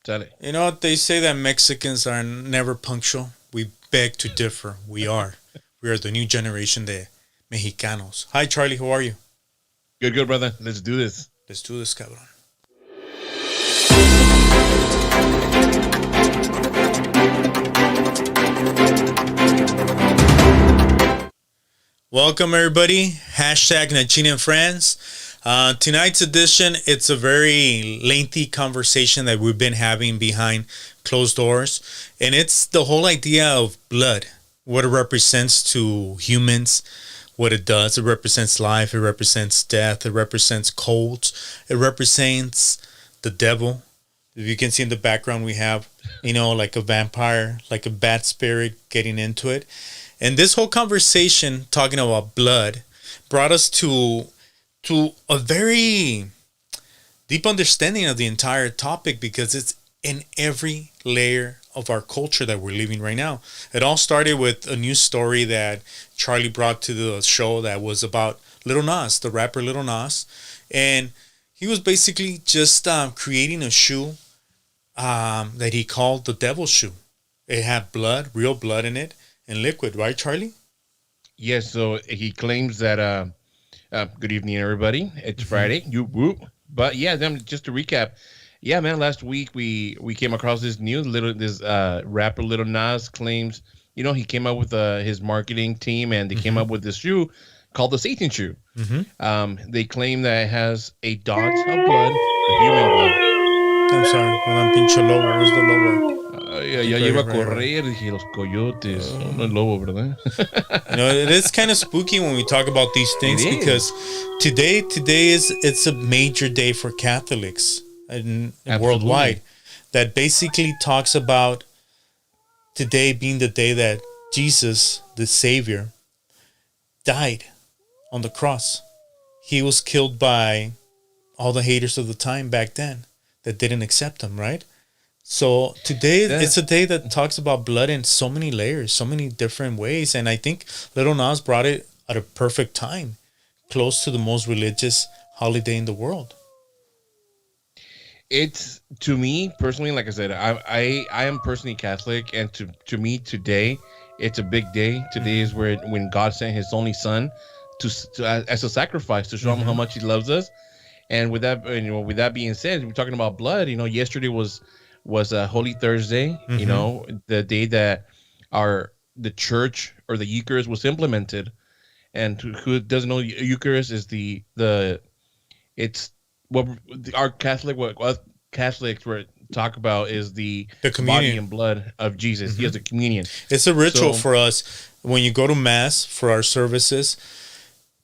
Sale. You know what they say that Mexicans are never punctual? We beg to differ. We are. We are the new generation de Mexicanos. Hi, Charlie. How are you? Good, good, brother. Let's do this. Let's do this, cabrón. Welcome, everybody. Hashtag Nachina and Friends. Tonight's edition, it's a very lengthy conversation that we've been having behind closed doors. And it's the whole idea of blood, what it represents to humans, what it does. It represents life. It represents death. It represents colds. It represents the devil. If you can see in the background, we have, like a vampire, like a bad spirit getting into it. And this whole conversation talking about blood brought us to a very deep understanding of the entire topic because it's in every layer of our culture that we're living right now. It all started with a news story that Charlie brought to the show that was about Lil Nas, the rapper Lil Nas. And he was basically just creating a shoe that he called the Devil Shoe. It had blood, real blood in it, and liquid, right, Charlie? Yes. So he claims that. Good evening, everybody. It's Friday. You whoop. But yeah, then just to recap. Yeah, man. Last week we came across this news. This rapper Lil Nas claims, he came up with his marketing team and they came up with this shoe called the Satan shoe. They claim that it has a dot of blood, a human blood. I'm sorry. Hold on, pinche lobo. Where's the lobo? Ya iba a correr, dije, los coyotes. No es lobo, ¿verdad? It is kind of spooky when we talk about these things because today it's a major day for Catholics and worldwide that basically talks about today being the day that Jesus, the Savior, died on the cross. He was killed by all the haters of the time back then that didn't accept him, right? So today it's a day that talks about blood in so many layers, so many different ways. And I think Lil Nas brought it at a perfect time, close to the most religious holiday in the world. It's, to me personally, like I said, I am personally Catholic, and to me today, it's a big day. Today is when God sent His only Son to as a sacrifice to show Him how much He loves us. And with that being said, we're talking about blood. Yesterday was Holy Thursday. The day that the church or the Eucharist was implemented. And who doesn't know, Eucharist is it's what our Catholics were talk about is the body and blood of Jesus. He has the communion. It's a ritual for us. When you go to Mass for our services,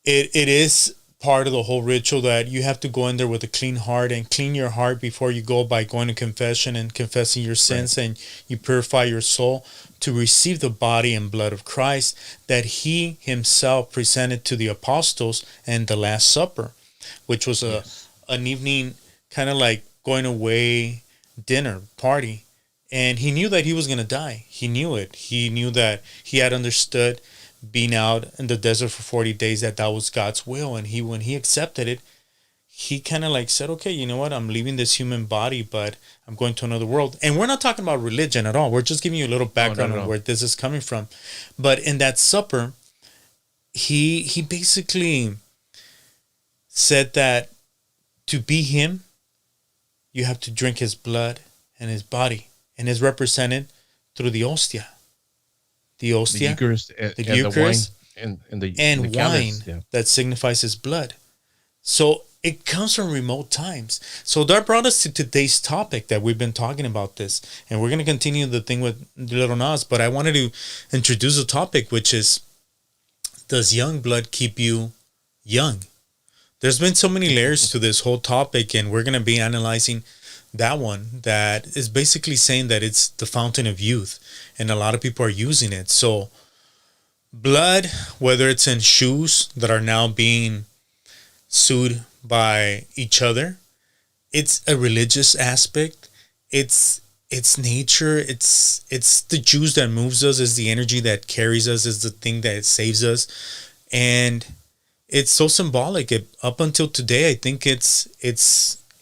it is part of the whole ritual that you have to go in there with a clean heart and clean your heart before you go by going to confession and confessing your sins, and you purify your soul to receive the body and blood of Christ that He Himself presented to the apostles in the Last Supper, which was an evening kind of like going away dinner party. And He knew that He was going to die. He knew it. He knew that He had understood being out in the desert for 40 days that was God's will. And when he accepted it, He kind of like said, okay, you know what? I'm leaving this human body, but I'm going to another world. And we're not talking about religion at all. We're just giving you a little background on where this is coming from. But in that supper, he basically said that to be Him, you have to drink His blood and His body. And is represented through the hostia. The Eucharist, the Eucharist, and wine that signifies His blood. So it comes from remote times. So that brought us to today's topic that we've been talking about this. And we're going to continue the thing with Lil Nas. But I wanted to introduce a topic, which is, does young blood keep you young? There's been so many layers to this whole topic, and we're going to be analyzing that one that is basically saying that it's the fountain of youth, and a lot of people are using it. So blood, whether it's in shoes that are now being sued by each other, it's a religious aspect. It's nature. It's the juice that moves us. It's the energy that carries us. It's the thing that saves us. And it's so symbolic. Up until today, I think it's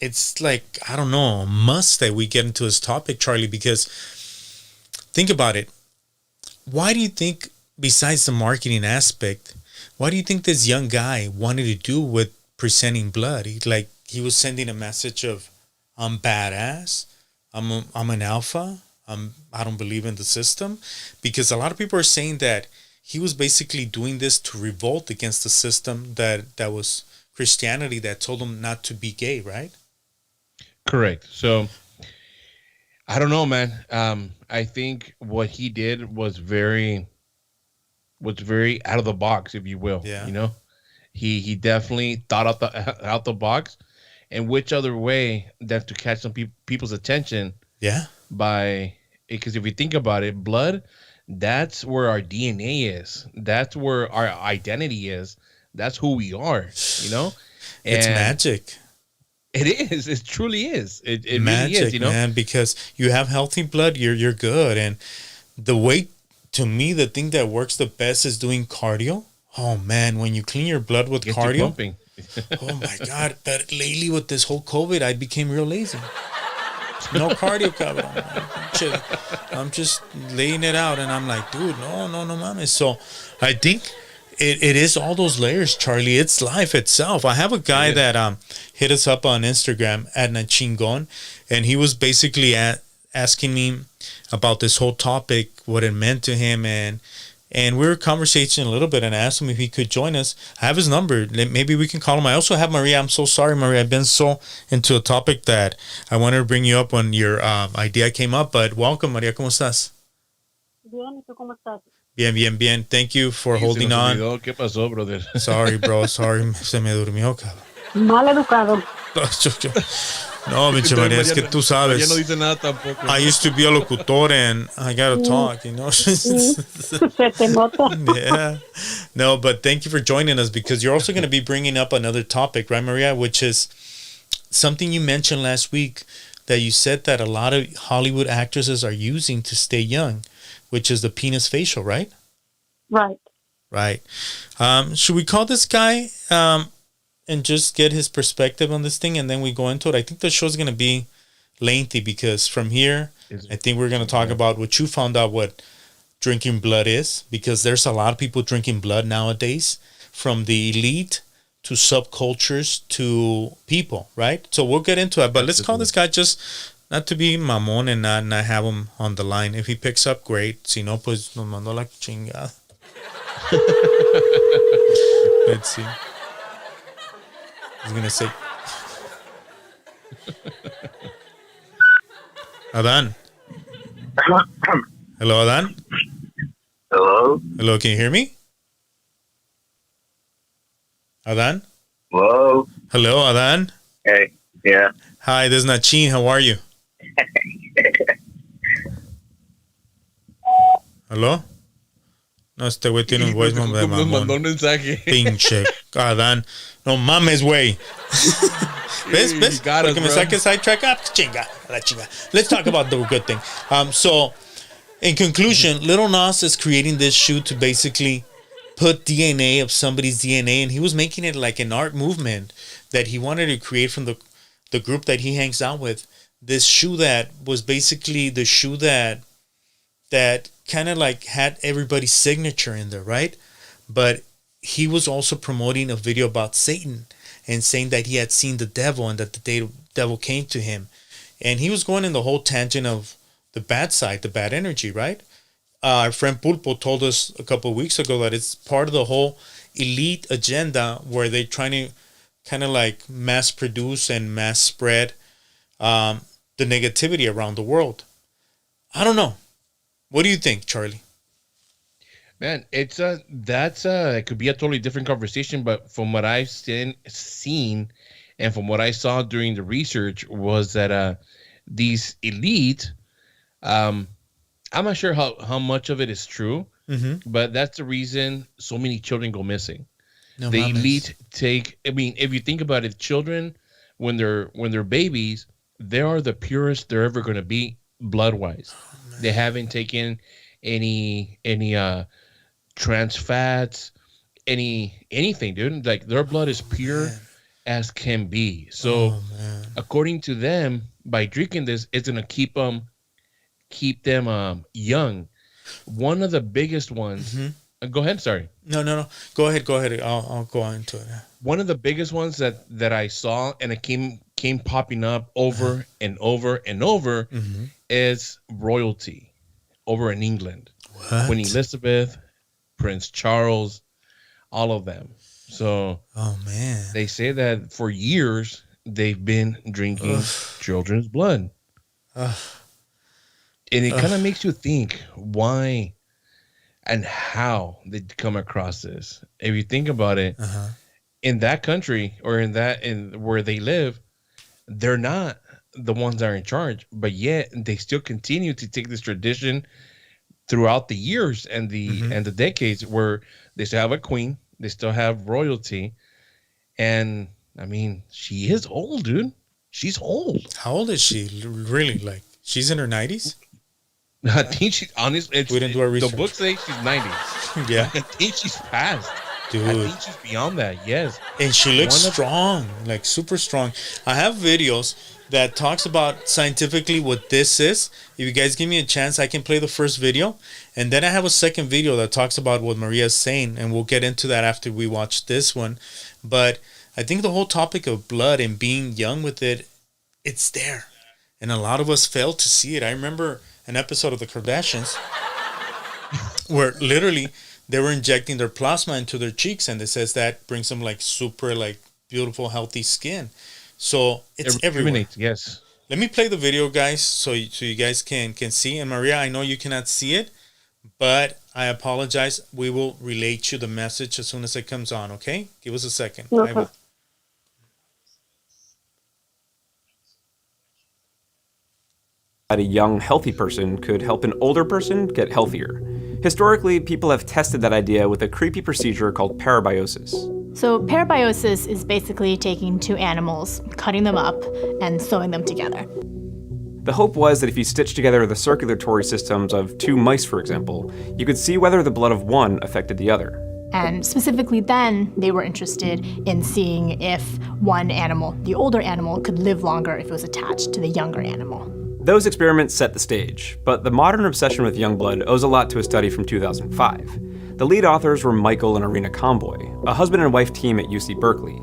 it's like, I don't know, a must that we get into this topic, Charlie, because think about it. Why do you think, besides the marketing aspect, why do you think this young guy wanted to do with presenting blood? He was sending a message of, I'm badass, I'm an alpha, I don't believe in the system, because a lot of people are saying that he was basically doing this to revolt against the system that was Christianity that told him not to be gay, right? Correct. So I don't know, man. I think what he did was very out of the box, if you will. Yeah. You know, he definitely thought out the box. And which other way than to catch some people's attention? Yeah. Because if you think about it, blood, that's where our DNA is. That's where our identity is. That's who we are. You know, It's and magic. it is. It truly is. It Magic, really is. You know, man, because you have healthy blood, you're good. And the way, to me, the thing that works the best is doing cardio. Oh man, when you clean your blood with get you cardio, pumping. oh my god! But lately with this whole COVID, I became real lazy. No cardio, cabrón. I'm just laying it out, and I'm like, dude, no, mames. So I think it is all those layers, Charlie. It's life itself. I have a guy that hit us up on Instagram at Nachingon, and he was basically asking me about this whole topic, what it meant to him, and we were conversating a little bit, and I asked him if he could join us. I have his number. Maybe we can call him. I also have Maria. I'm so sorry, Maria. I've been so into a topic that I wanted to bring you up when your idea came up. But welcome, Maria. ¿Cómo estás? Bien, ¿y tú cómo estás? Bien. Thank you for holding on. ¿Qué pasó, brother? Sorry, bro. Sorry. Se me durmió, cabrón. Mal educado. No, pinche María, es que tú sabes. Ya no dice nada tampoco. I used to be a locutor and I gotta talk, you know. Se te nota. Yeah. No, but thank you for joining us, because you're also going to be bringing up another topic, right, Maria? Which is something you mentioned last week, that you said that a lot of Hollywood actresses are using to stay young, which is the penis facial, right? Right. Right. Should we call this guy and just get his perspective on this thing, and then we go into it? I think the show's going to be lengthy, because from here, I think we're going to talk about what you found out what drinking blood is, because there's a lot of people drinking blood nowadays, from the elite to subcultures to people, right? So we'll get into it, but let's call this guy, just not to be mamón and not have him on the line. If he picks up, great. Si no, pues nos mandó la chingada. Let's see. He's gonna say, Adan. Hello, Adan. Hello, can you hear me? Adan? Hello, Adan. Hey, yeah. Hi, this is Nachin. How are you? Hello? No, este güey tiene un voice de Nos mandó un mamón. mensaje. Pinche Adán. No mames, güey. ¿Ves? You got Porque us, me bro. saque sidetrack. Chinga, la chinga. Let's talk about the good thing. So, in conclusion, Little Nas is creating this shoe to basically put DNA of somebody's DNA, and he was making it like an art movement that he wanted to create from the group that he hangs out with. This shoe that was basically the shoe that kind of like had everybody's signature in there, right? But he was also promoting a video about Satan and saying that he had seen the devil and that the devil came to him. And he was going in the whole tangent of the bad side, the bad energy, right? Our friend Pulpo told us a couple of weeks ago that it's part of the whole elite agenda where they're trying to kind of like mass produce and mass spread the negativity around the world. I don't know. What do you think, Charlie? Man, it could be a totally different conversation, but from what I've seen and from what I saw during the research was that these elite, I'm not sure how much of it is true, but that's the reason so many children go missing. No, The mames. elite if you think about it, children when they're babies, they are the purest they're ever going to be blood-wise. They haven't taken any trans fats, anything, dude. Like their blood is pure, as can be. So, according to them, by drinking this, it's gonna keep them young. One of the biggest ones. Go ahead. Sorry. No. Go ahead. I'll go on into it. One of the biggest ones that I saw, and it came popping up over and over and over, is royalty over in England. What? Queen Elizabeth, Prince Charles, all of them. So, they say that for years they've been drinking children's blood. And it kind of makes you think why and how they come across this. If you think about it, in that country or in where they live, they're not the ones that are in charge, but yet they still continue to take this tradition throughout the years and the decades, where they still have a queen, they still have royalty. And I mean, she is old, dude. She's old. How old is she? Really? Like, she's in her 90s? I think she's honestly. We didn't do our research. The books say she's 90. Yeah. I think she's past. Dude. I think she's beyond that. Yes. And she looks strong, like super strong. I have videos that talks about scientifically what this is. If you guys give me a chance, I can play the first video. And then I have a second video that talks about what Maria's saying. And we'll get into that after we watch this one. But I think the whole topic of blood and being young with it, it's there. And a lot of us fail to see it. I remember an episode of The Kardashians where literally they were injecting their plasma into their cheeks, and it says that brings them like super like beautiful, healthy skin. So it's everywhere. Yes. Let me play the video, guys, so you guys can see. And Maria, I know you cannot see it, but I apologize. We will relate you the message as soon as it comes on, okay? Give us a second. Okay. That a young, healthy person could help an older person get healthier. Historically, people have tested that idea with a creepy procedure called parabiosis. So parabiosis is basically taking two animals, cutting them up, and sewing them together. The hope was that if you stitched together the circulatory systems of two mice, for example, you could see whether the blood of one affected the other. And specifically then, they were interested in seeing if one animal, the older animal, could live longer if it was attached to the younger animal. Those experiments set the stage, but the modern obsession with young blood owes a lot to a study from 2005. The lead authors were Michael and Irina Comboy, a husband and wife team at UC Berkeley.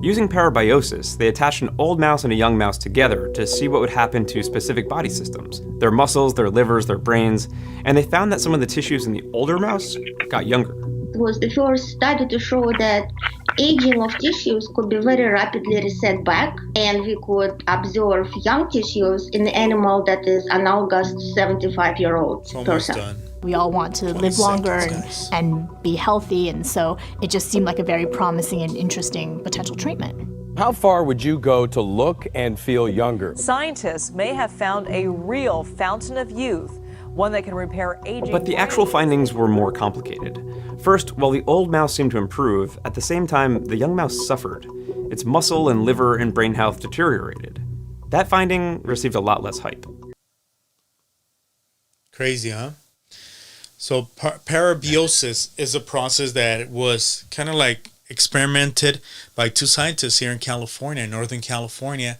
Using parabiosis, they attached an old mouse and a young mouse together to see what would happen to specific body systems, their muscles, their livers, their brains, and they found that some of the tissues in the older mouse got younger. It was the first study to show that aging of tissues could be very rapidly reset back, and we could observe young tissues in the animal that is analogous to 75-year-old person. Done. We all want to live longer and be healthy, and so it just seemed like a very promising and interesting potential treatment. How far would you go to look and feel younger? Scientists may have found a real fountain of youth, one that can repair aging. But the actual findings were more complicated. First, while the old mouse seemed to improve, at the same time, the young mouse suffered. Its muscle and liver and brain health deteriorated. That finding received a lot less hype. Crazy, huh? So parabiosis is a process that was kind of like experimented by two scientists here in California, Northern California,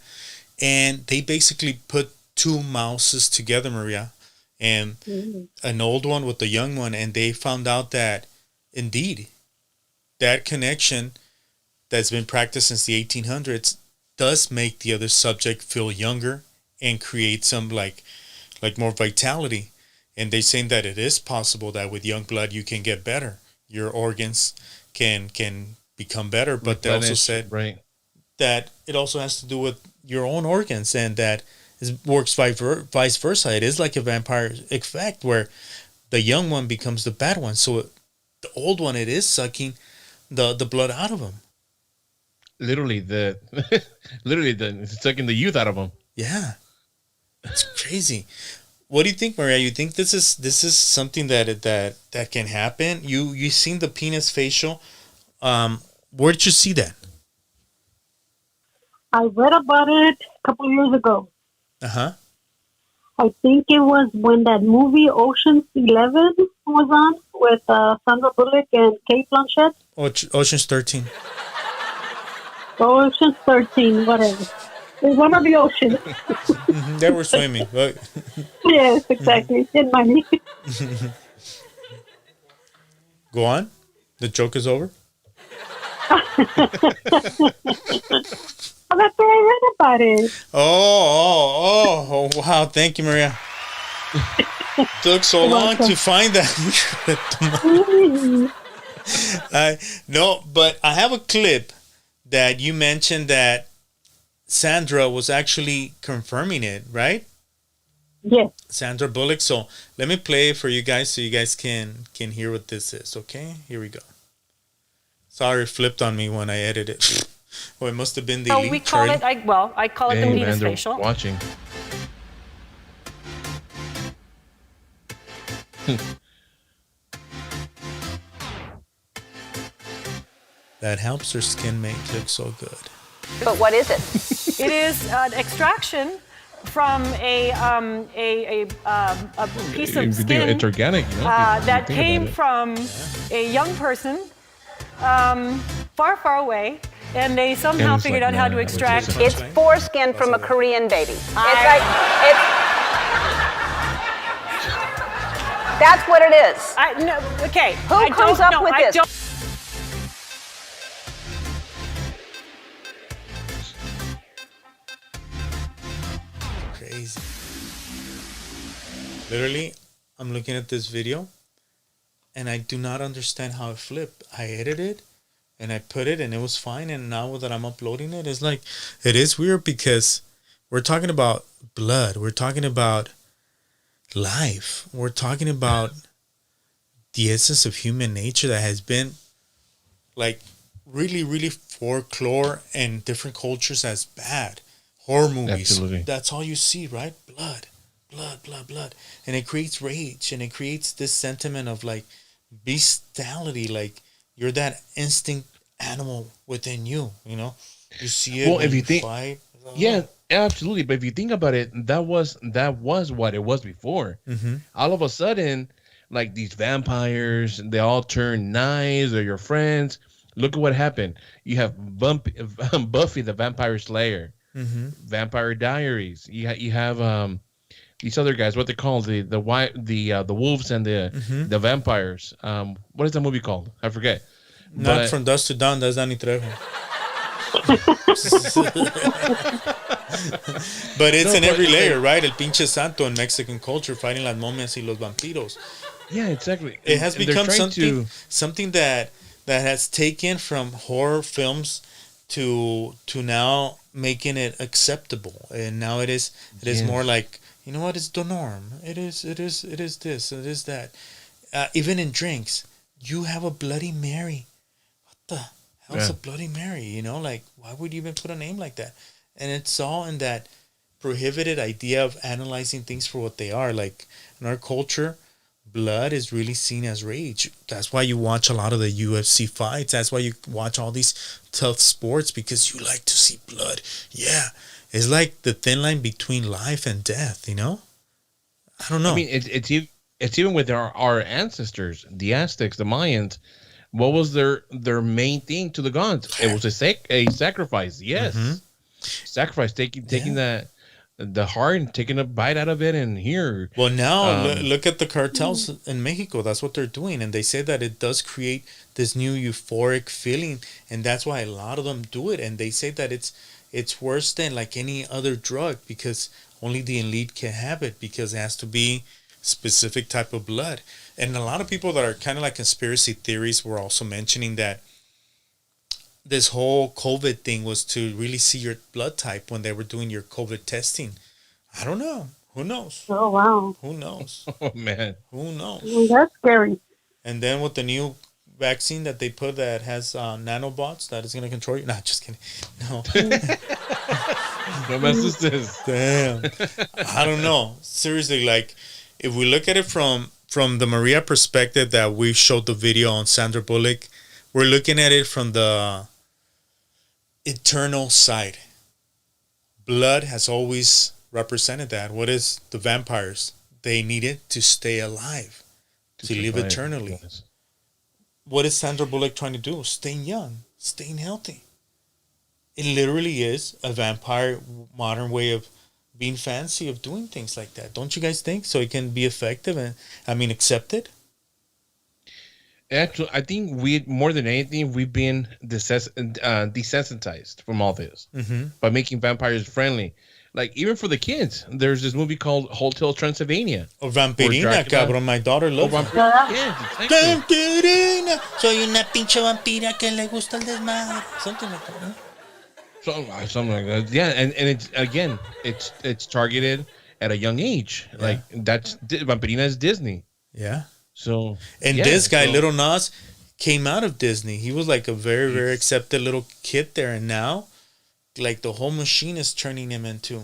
and they basically put two mouses together, Maria, and an old one with a young one, and they found out that indeed that connection that's been practiced since the 1800s does make the other subject feel younger and create some like more vitality. And they're saying that it is possible that with young blood you can get better. Your organs can become better. But they also said that it also has to do with your own organs, and that it works vice versa. It is like a vampire effect where the young one becomes the bad one. So the old one, it is sucking the blood out of him. Literally sucking the youth out of them. Yeah, it's crazy. What do you think, Maria? You think this is something that can happen? You seen the penis facial? Where did you see that? I read about it a couple of years ago. Uh-huh. I think it was when that movie Ocean's 11 was on with Sandra Bullock and Kate Blanchett. Ocean's 13. Ocean's 13, whatever. It's one of the oceans. They were swimming. Right? Yes, exactly. In money. Go on. The joke is over. That's where I read about it. Oh, wow. Thank you, Maria. Took so long to find that. No, but I have a clip that you mentioned that Sandra was actually confirming it, right? Yes. Sandra Bullock. So let me play it for you guys so you guys can hear what this is, okay? Here we go. Sorry, it flipped on me when I edited it. Well, it must have been the elite. We call it, I call it the Venus man, facial. Watching. That helps her skin make look so good. But what is it? It is an extraction from a piece of skin. It's organic, you know? That came from a young person far, far away. And they somehow figured out how to extract. It's foreskin from a Korean baby. That's what it is. Okay. Who comes up with this? Crazy. Literally, I'm looking at this video and I do not understand how it flipped. I edited it and I put it and it was fine. And now that I'm uploading it, it's like, it is weird because we're talking about blood. We're talking about life. We're talking about the essence of human nature that has been like really, really folklore and different cultures as bad. Horror movies. Absolutely. That's all you see, right? Blood. And it creates rage and it creates this sentiment of like bestiality, like you're that instinct animal within you, you know? You see it. Well, if you think, fight. yeah, absolutely. But if you think about it, that was what it was before. Mm-hmm. All of a sudden, like these vampires, they all turn nice. They're your friends. Look at what happened. You have Buffy the Vampire Slayer, Mm-hmm. Vampire Diaries. You have these other guys. What they call the wolves and the vampires. What is that movie called? I forget. Not From Dusk to Dawn. That's Danny Trejo. But it's in every layer, right? El pinche santo in Mexican culture, fighting las momias y los vampiros. Yeah, exactly. It has become something that has taken from horror films to now making it acceptable, and now it is more like, you know what, it's the norm. It is this, it is that. Even in drinks, you have a Bloody Mary. What the hell's a Bloody Mary? You know, like, why would you even put a name like that? And it's all in that prohibited idea of analyzing things for what they are. Like in our culture, blood is really seen as rage. That's why you watch a lot of the UFC fights. That's why you watch all these tough sports, because you like to see blood. Yeah. It's like the thin line between life and death, you know? I don't know. I mean, it's even with our ancestors, the Aztecs, the Mayans. What was their main thing to the gods? It was a sacrifice. Yes. Mm-hmm. Sacrifice, taking the heart and taking a bite out of it, and here. Well, now look at the cartels in Mexico. That's what they're doing, and they say that it does create this new euphoric feeling, and that's why a lot of them do it. And they say that it's worse than like any other drug, because only the elite can have it, because it has to be specific type of blood. And a lot of people that are kind of like conspiracy theories were also mentioning that this whole COVID thing was to really see your blood type when they were doing your COVID testing. I don't know. Who knows? Oh, wow. Who knows? Oh, man. Who knows? Well, that's scary. And then with the new vaccine that they put that has nanobots that is going to control you. Nah, just kidding. No. What mess is this? Damn. I don't know. Seriously, like, if we look at it from the Maria perspective that we showed the video on Sandra Bullock, we're looking at it from the eternal side. Blood has always represented that. What is the vampires? They needed to stay alive, to live eternally. Yes. What is Sandra Bullock trying to do? Staying young, staying healthy. it literally is a vampire modern way of being fancy, of doing things like that. Don't you guys think? So it can be effective and, accepted? Actually, I think we, more than anything, we've been desensitized from all this by making vampires friendly. Like, even for the kids, there's this movie called Hotel Transylvania. Oh, Vampirina, cabrón. My daughter loves it. Yeah, exactly. Vampirina. Soy una pinche vampira que le gusta el desmadre. Something like that, ¿no? Something like that. Yeah, and it's, again, it's targeted at a young age. Yeah. Like, Vampirina is Disney. Yeah. So, and this guy, Little Nas, came out of Disney. He was like a very, very accepted little kid there, and now, like, the whole machine is turning him into.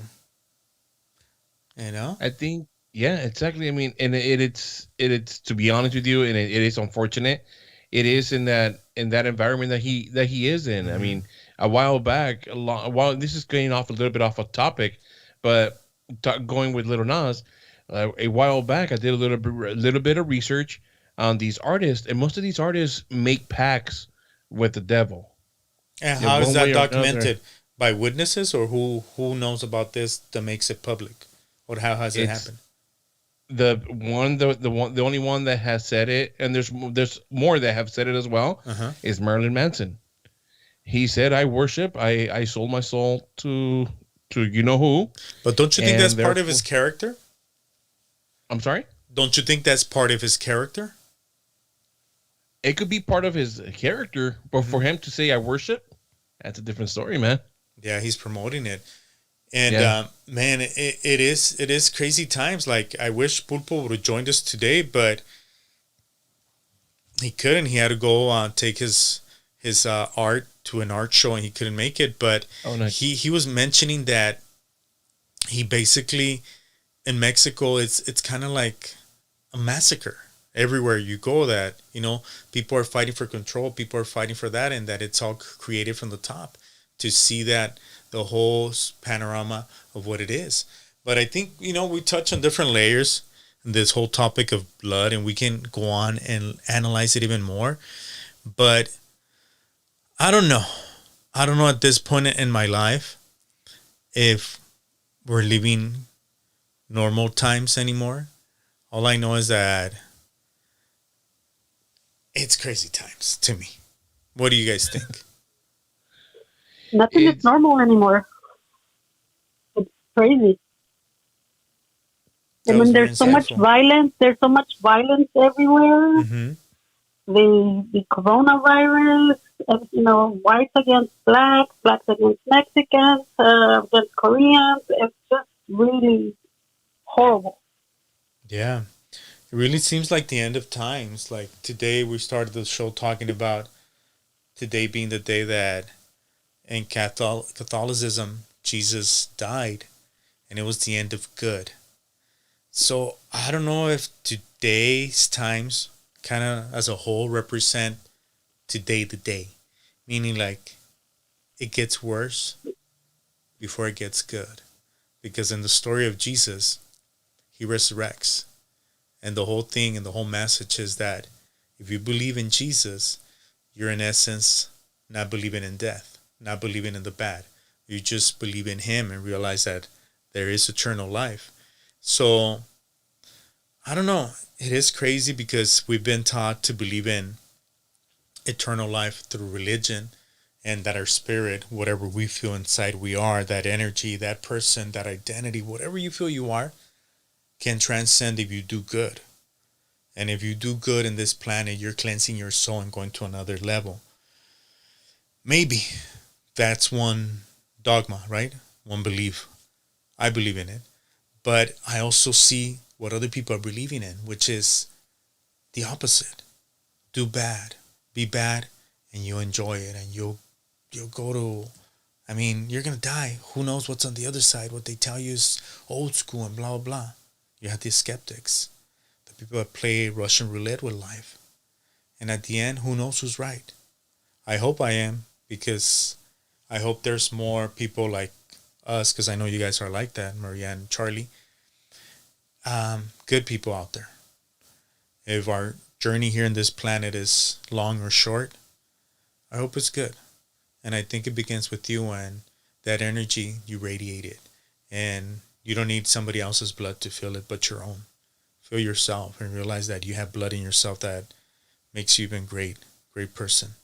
You know? I think, yeah, exactly. I mean, and it's to be honest with you, and it is unfortunate. It is in that environment that he is in. I mean, a while back, this is getting off a little bit off a topic, but going with Little Nas. A while back, I did a little bit of research on these artists, and most of these artists make pacts with the devil. And how is that documented? By witnesses, or who knows about this that makes it public, or how has it happened? The only one that has said it, and there's more that have said it as well, is Marilyn Manson. He said, I sold my soul to you know who. But don't you think that's part of his character? I'm sorry? Don't you think that's part of his character? It could be part of his character, but for him to say I worship, that's a different story, man. Yeah, he's promoting it. And man, it is crazy times. Like, I wish Pulpo would have joined us today, but he couldn't. He had to go take his art to an art show, and he couldn't make it. But he was mentioning that he basically, in Mexico, it's kind of like a massacre everywhere you go. That, you know, people are fighting for control, people are fighting for that, and that it's all created from the top to see that the whole panorama of what it is. But I think, you know, we touch on different layers in this whole topic of blood, and we can go on and analyze it even more. But I don't know at this point in my life if we're living normal times anymore. All I know is that it's crazy times to me. What do you guys think? Nothing is normal anymore. It's crazy. I mean, there's so much violence. There's so much violence everywhere. The coronavirus, you know, whites against blacks, blacks against Mexicans, against Koreans. It's just really horrible. Yeah. It really seems like the end of times. Like, today we started the show talking about today being the day that in Catholicism Jesus died, and it was the end of good. So I don't know if today's times kind of as a whole represent today the day, meaning like it gets worse before it gets good. Because in the story of Jesus, he resurrects. And the whole thing and the whole message is that if you believe in Jesus, you're in essence not believing in death, not believing in the bad. You just believe in him and realize that there is eternal life. So, I don't know. It is crazy because we've been taught to believe in eternal life through religion, and that our spirit, whatever we feel inside we are, that energy, that person, that identity, whatever you feel you are, can transcend if you do good. And if you do good in this planet, you're cleansing your soul and going to another level. Maybe that's one dogma, right? One belief. I believe in it. But I also see what other people are believing in, which is the opposite. Do bad. Be bad, and you'll enjoy it, and you'll go to, I mean, you're going to die. Who knows what's on the other side? What they tell you is old school and blah, blah, blah. You have these skeptics, the people that play Russian roulette with life. And at the end, who knows who's right? I hope I am, because I hope there's more people like us, because I know you guys are like that, Maria and Charlie. Good people out there. If our journey here in this planet is long or short, I hope it's good. And I think it begins with you and that energy, you radiate it. And you don't need somebody else's blood to feel it, but your own. Feel yourself and realize that you have blood in yourself that makes you even great person.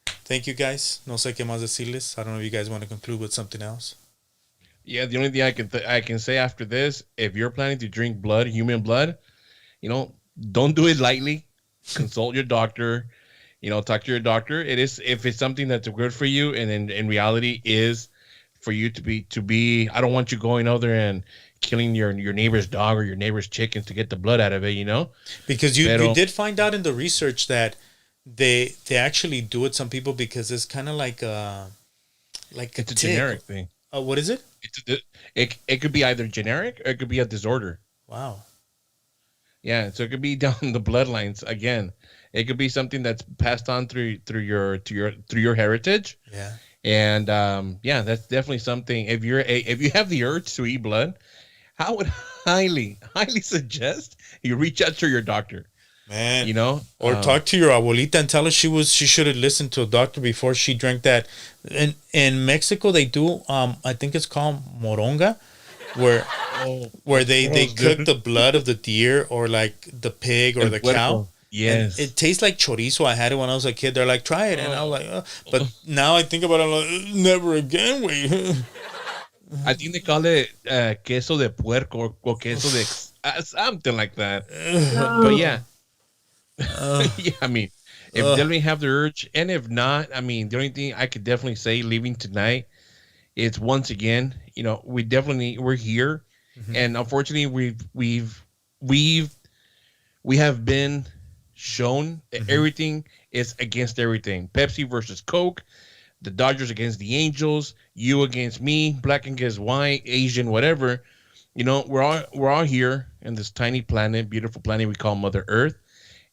Thank you, guys. No sé qué más decirles. I don't know if you guys want to conclude with something else. Yeah, the only thing I can say after this, if you're planning to drink blood, human blood, don't do it lightly. Consult your doctor. Talk to your doctor. It is, if it's something that's good for you, and in reality is for you to be. I don't want you going over there and killing your neighbor's dog or your neighbor's chickens to get the blood out of it. Because you did find out in the research that they actually do it. Some people, because it's kind of like it's a generic thing. What is it? It could be either generic or it could be a disorder. Wow. Yeah, so it could be down the bloodlines again. It could be something that's passed on through your heritage. Yeah. And that's definitely something. If you have the urge to eat blood, I would highly suggest you reach out to your doctor. Man, or talk to your abuelita and tell her she should have listened to a doctor before she drank that. In Mexico, they do I think it's called moronga, where they cook the blood of the deer or like the pig or the cow. Yes, and it tastes like chorizo. I had it when I was a kid. They're like, try it, and I was like, but now I think about it, I'm like, never again. I think they call it queso de puerco or queso de something like that. But yeah. Yeah, I mean, if they definitely have the urge, and if not, I mean, the only thing I could definitely say leaving tonight is, once again, we're here, and unfortunately we have been shown that everything is against everything. Pepsi versus Coke, the Dodgers against the Angels, you against me, black against white, Asian, whatever. We're all here in this tiny planet, beautiful planet we call Mother Earth.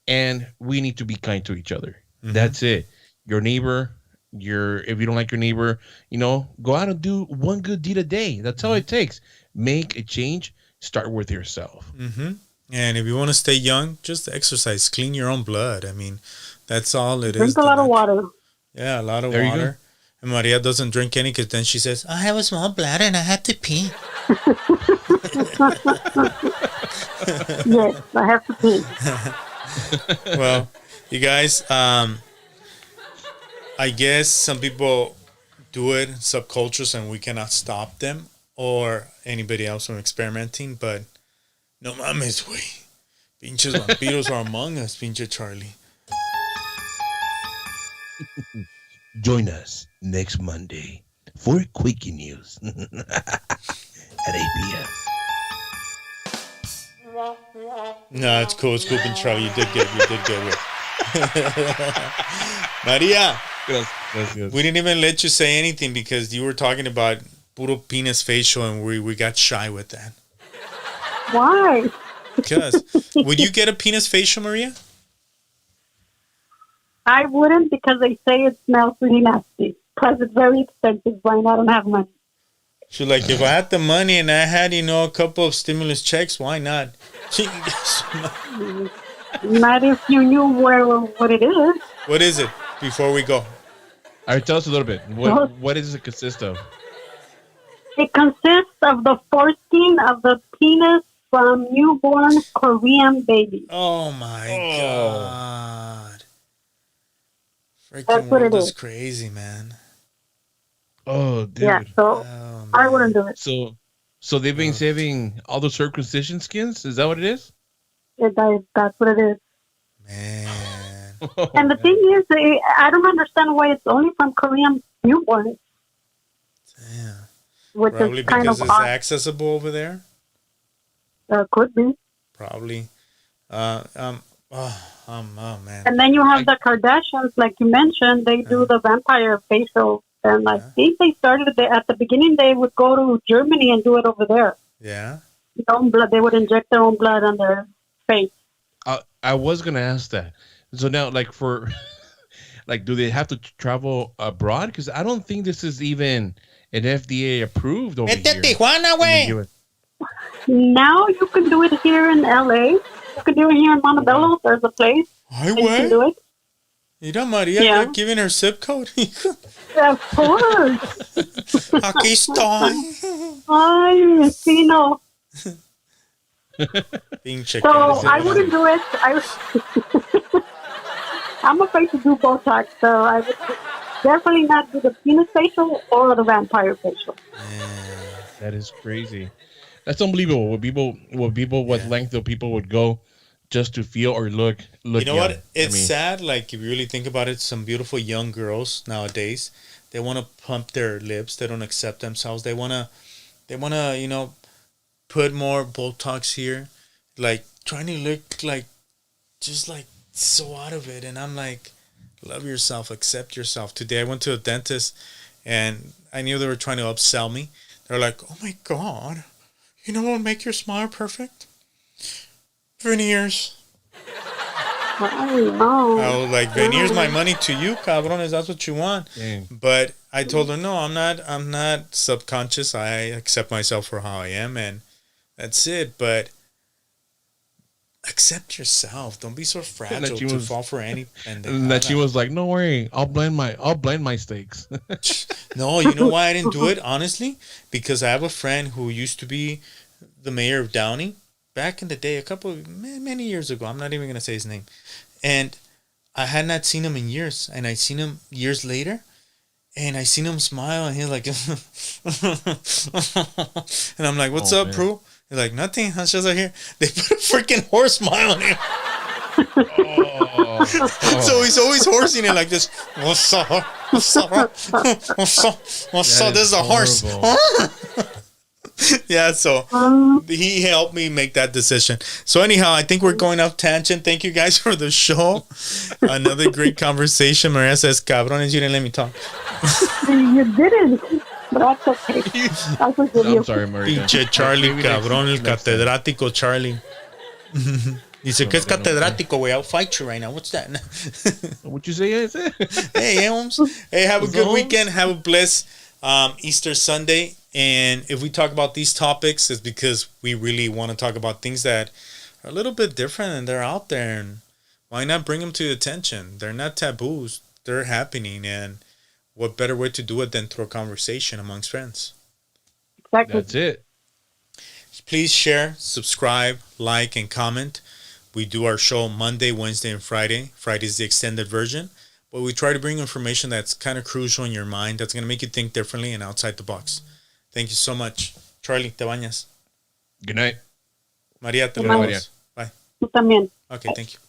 And we need to be kind to each other. That's it. Your neighbor, if you don't like your neighbor, go out and do one good deed a day. That's all it takes. Make a change. Start with yourself. And if you want to stay young, just exercise. Clean your own blood. I mean, that's all it is. Drink a lot of water. Yeah, a lot of water. And Maria doesn't drink any because then she says, I have a small bladder and I have to pee. Yes, I have to pee. Well, you guys, I guess some people do it in subcultures and we cannot stop them or anybody else from experimenting, but no mames, güey. Pinches vampiros are among us, pinche Charlie. Join us next Monday for Quickie News at 8 p.m. No, it's cool. It's cool, Charlie. You did good. Maria, we didn't even let you say anything because you were talking about puro penis facial and we got shy with that. Why? Because would you get a penis facial, Maria? I wouldn't, because they say it smells really nasty. Plus, it's very expensive. Right now, I don't have money. She's like, if I had the money and I had, a couple of stimulus checks, why not? Not if you knew what it is. What is it? Before we go, all right, tell us a little bit. What does it consist of? It consists of the foreskin of the penis from newborn Korean babies. Oh my God! Freaking That's what world it is is. Crazy, man. Oh, dude. Yeah, so I wouldn't do it. So they've been saving all the circumcision skins? Is that what it is? That's what it is. Man. And the thing is, I don't understand why it's only from Korean newborns. Damn. Which Probably is kind because of it's odd. accessible over there. Could be. Probably. Oh man. And then you have the Kardashians, like you mentioned. They do the vampire facial. And I think they started at the beginning. They would go to Germany and do it over there. Yeah. Their own blood. They would inject their own blood on their face. I was gonna ask that. So now, like do they have to travel abroad? Because I don't think this is even an FDA approved over here. Tijuana, way. Now you can do it here in LA. You can do it here in Montebello. There's a place. Hi, You can do it. Maria, not giving her zip code. Of course. Aquí estoy. Ay, sí, no. Pinche So cara de I wouldn't do it. I'm afraid to do Botox, so I would definitely not do the penis facial or the vampire facial. That is crazy. That's unbelievable. What length of people would go just to feel or look. You know young. what? It's sad. Like if you really think about it, some beautiful young girls nowadays, they want to pump their lips. They don't accept themselves. They wanna, put more Botox here, like trying to look like, just like so out of it. And I'm like, love yourself, accept yourself. Today I went to a dentist, and I knew they were trying to upsell me. They're like, oh my God, you know what will make your smile perfect? Veneers. I was like, veneers my money to you, cabrones. That's what you want. Dang. But I told her, no, I'm not subconscious. I accept myself for how I am, and that's it. But accept yourself. Don't be so fragile to fall for any. And that she was like, "No worry, I'll blend my steaks." No, you know why I didn't do it? Honestly, because I have a friend who used to be the mayor of Downey back in the day, many years ago. I'm not even gonna say his name, and I had not seen him in years, and I seen him years later. And I seen him smile, and he's like, and I'm like, "What's up, bro?" He's like, "Nothing. I'm just out here." They put a freaking horse smile on him. So he's always horsing it like this. What's up? What's up? What's up? What's up? This is a horse. Yeah, so he helped me make that decision. So anyhow, I think we're going off tangent. Thank you guys for the show. Another great conversation. Maria says, cabrones, you didn't let me talk. You didn't, but that's okay. I forgive you. I'm sorry, Maria. Pinche Charlie, cabrón, el catedrático Charlie. Dice que es catedrático, güey. I'll fight you right now. What's that? What you say? Hey, Holmes. Hey, have a good weekend. Have a blessed Easter Sunday. And if we talk about these topics, it's because we really want to talk about things that are a little bit different and they're out there. And why not bring them to attention? They're not taboos. They're happening. And what better way to do it than through a conversation amongst friends? Exactly. That's it. Please share, subscribe, like, and comment. We do our show Monday, Wednesday, and Friday. Friday is the extended version. But we try to bring information that's kind of crucial in your mind, that's going to make you think differently and outside the box. Thank you so much. Charlie, te bañas. Good night. María, te lo María. Bye. Tú también. Okay, thank you.